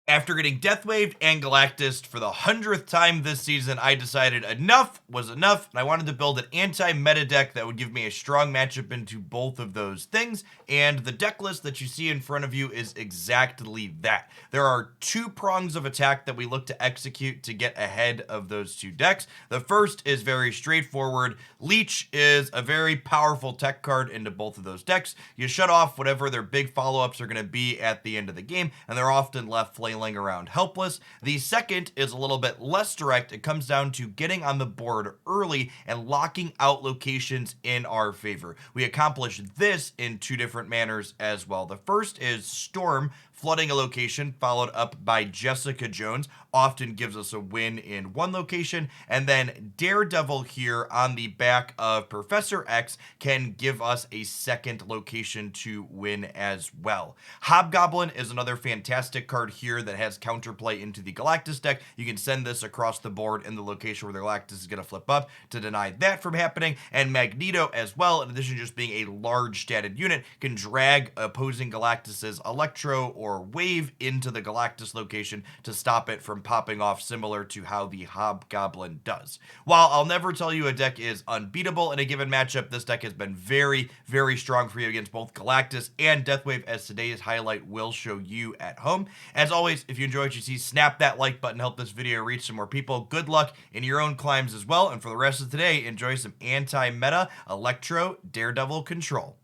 After getting Deathwave and Galactus for the 100th time this season, I decided enough was enough, and I wanted to build an anti-meta deck that would give me a strong matchup into both of those things, and the deck list that you see in front of you is exactly that. There are two prongs of attack that we look to execute to get ahead of those two decks. The first is very straightforward. Leech is a very powerful tech card into both of those decks. You shut off whatever their big follow-ups are going to be at the end of the game, and they're often left flailing around helpless. The second is a little bit less direct. It comes down to getting on the board early and locking out locations in our favor. We accomplish this in two different manners as well. The first is Storm, flooding a location, followed up by Jessica Jones, often gives us a win in one location, and then Daredevil here on the back of Professor X can give us a second location to win as well. Hobgoblin is another fantastic card here that has counterplay into the Galactus deck. You can send this across the board in the location where the Galactus is going to flip up to deny that from happening, and Magneto as well, in addition to just being a large statted unit, can drag opposing Galactus's Electro or Wave into the Galactus location to stop it from popping off, similar to how the Hobgoblin does. While I'll never tell you a deck is unbeatable in a given matchup, this deck has been very, very strong for you against both Galactus and Deathwave, as today's highlight will show you at home. As always, if you enjoy what you see, snap that like button, help this video reach some more people. Good luck in your own climbs as well, and for the rest of today, enjoy some anti-meta Electro Daredevil control.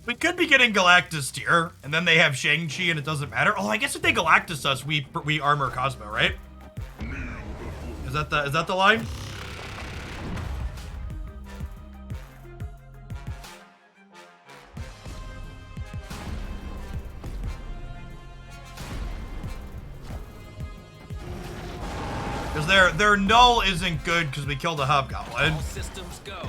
We could be getting Galactus here, and then they have Shang-Chi and it doesn't matter. Oh, I guess if they Galactus us, we armor Cosmo, right? Is that the line? Because their null isn't good because we killed a Hobgoblin. All systems go.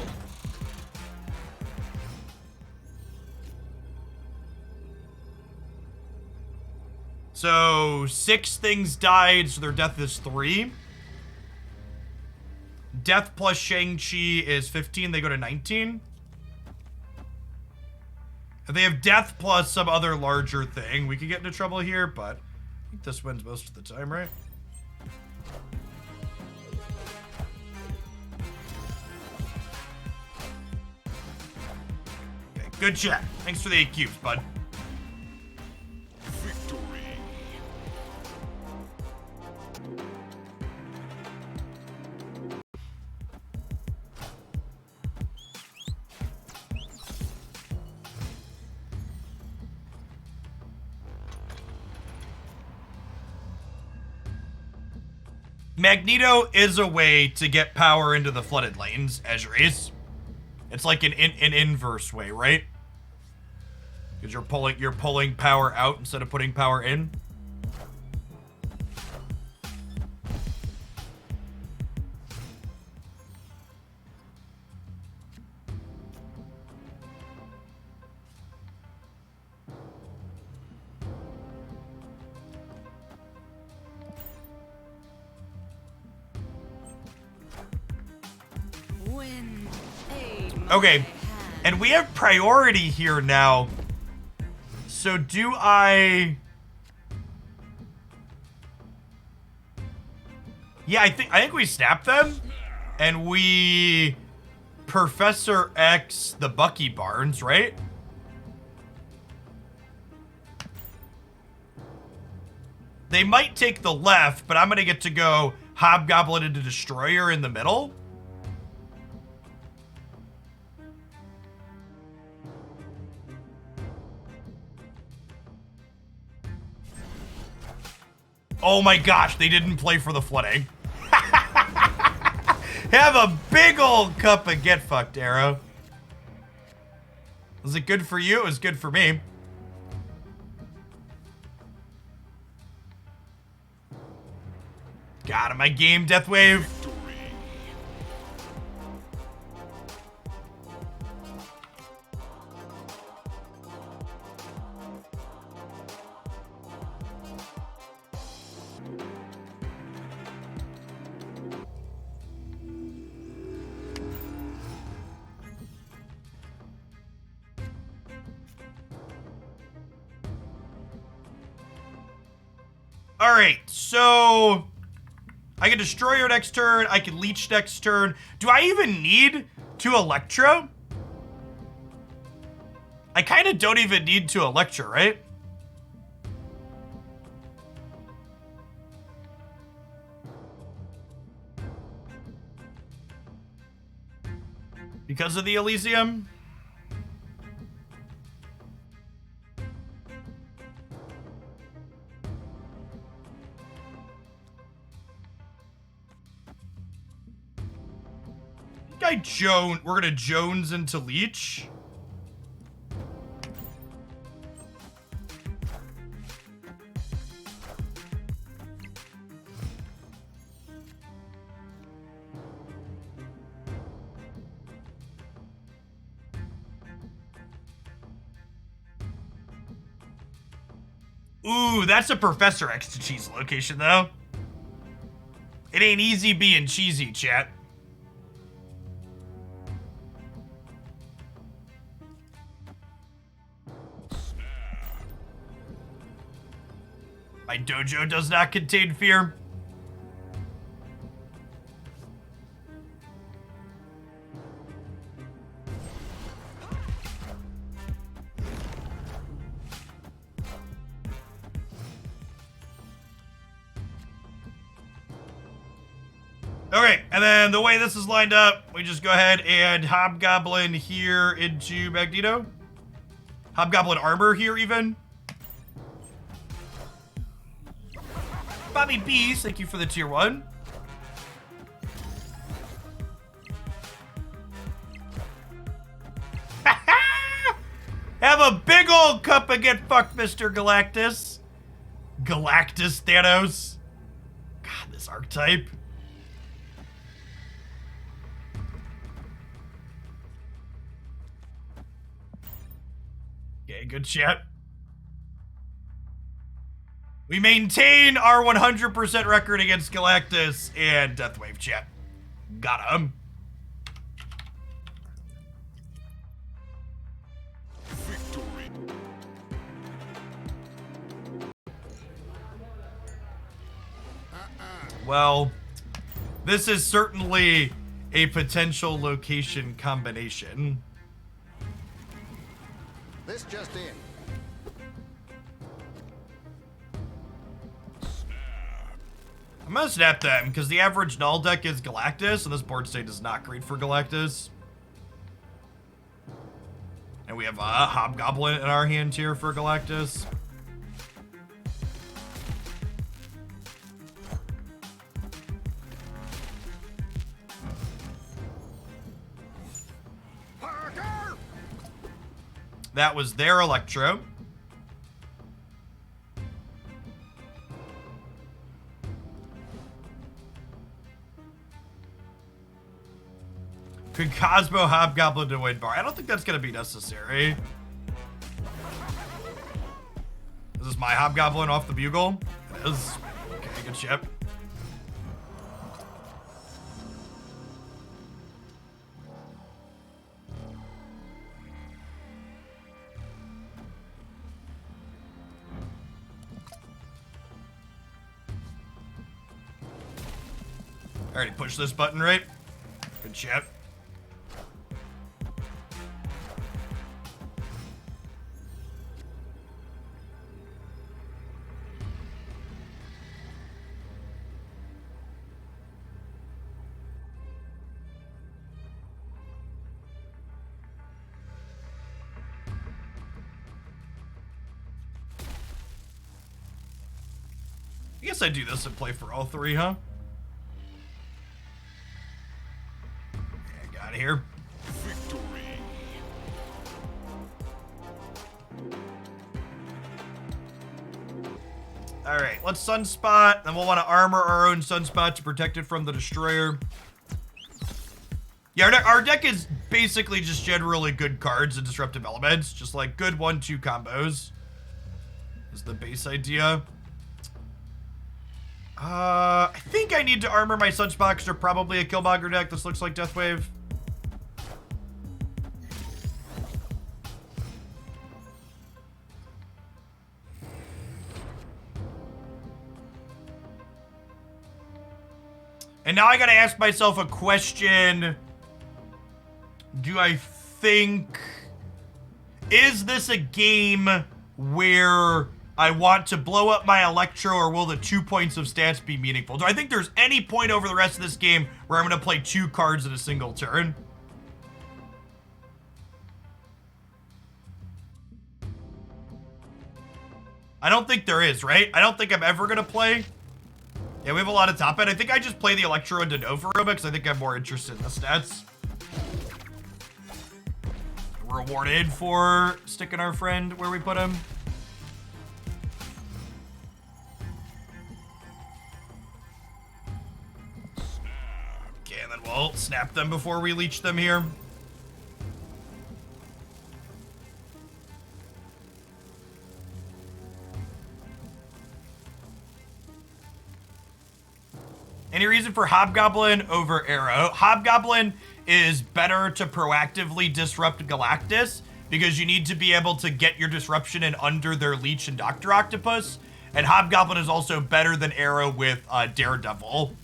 So 6 things died, so their death is 3. Death plus Shang-Chi is 15, they go to 19. If they have death plus some other larger thing, we could get into trouble here, but I think this wins most of the time, right? Okay, good chat. Thanks for the 8 cubes, bud. Magneto is a way to get power into the flooded lanes, Ezreal. It's like an inverse way, right? Because you're pulling power out instead of putting power in. Okay, and we have priority here now. So do I... Yeah, I think we snap them, and we Professor X the Bucky Barnes, right? They might take the left, but I'm gonna get to go Hobgoblin into Destroyer in the middle. Oh my gosh, they didn't play for the flooding. Have a big old cup of get fucked, Arrow. Was it good for you? It was good for me. Got him, my game, Deathwave. All right, so I can Destroyer next turn. I can Leech next turn. Do I even need to Electro? I kind of don't even need to Electro, right? Because of the Elysium? We're gonna Jones into Leech. Ooh, that's a Professor X to cheese location, though. It ain't easy being cheesy, chat. My dojo does not contain fear. Okay, and then the way this is lined up, we just go ahead and Hobgoblin here into Magneto. Hobgoblin armor here, even. Bobby Bees, thank you for the tier 1. Have a big old cup and get fucked, Mr. Galactus. Galactus Thanos. God, this archetype. Okay, good chat. We maintain our 100% record against Galactus and Deathwave, chat. Got him. Victory. Well, this is certainly a potential location combination. This just in. I'm gonna snap them because the average null deck is Galactus, and this board state is not great for Galactus. And we have a Hobgoblin in our hand here for Galactus. Parker! That was their Electro. Could Cosmo Hobgoblin to win bar? I don't think that's going to be necessary. Is this my Hobgoblin off the bugle? It is. Okay, good ship. I already pushed this button, right? Good shit. I guess I do this and play for all three, huh? Yeah, got it here. Victory. All right, let's Sunspot. Then we'll want to armor our own Sunspot to protect it from the Destroyer. Yeah, our deck is basically just generally good cards and disruptive elements. Just like good 1-2 combos is the base idea. I think I need to armor my Sunspot because they're probably a Killmonger deck. This looks like Deathwave. And now I gotta ask myself a question. Do I think... Is this a game where I want to blow up my Electro, or will the 2 points of stats be meaningful? Do I think there's any point over the rest of this game where I'm gonna play 2 cards in a single turn? I don't think there is, right? I don't think I'm ever gonna play. Yeah, we have a lot of top end. I think I just play the Electro and Denova because I think I'm more interested in the stats. Rewarded for sticking our friend where we put him. Okay, and then we'll snap them before we leech them here. Any reason for Hobgoblin over Arrow? Hobgoblin is better to proactively disrupt Galactus because you need to be able to get your disruption in under their Leech and Dr. Octopus. And Hobgoblin is also better than Arrow with Daredevil.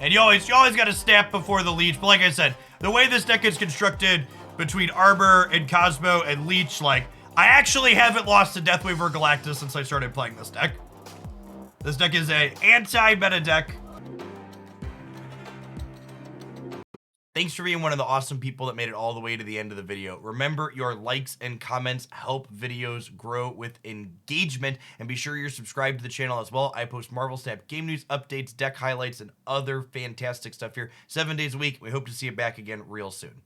And you always got to snap before the Leech. But like I said, the way this deck is constructed between Arbor and Cosmo and Leech, like, I actually haven't lost to Deathwave or Galactus since I started playing this deck. This deck is a anti-meta deck. Thanks for being one of the awesome people that made it all the way to the end of the video. Remember, your likes and comments help videos grow with engagement, and be sure you're subscribed to the channel as well. I post Marvel Snap game news, updates, deck highlights, and other fantastic stuff here 7 days a week. We hope to see you back again real soon.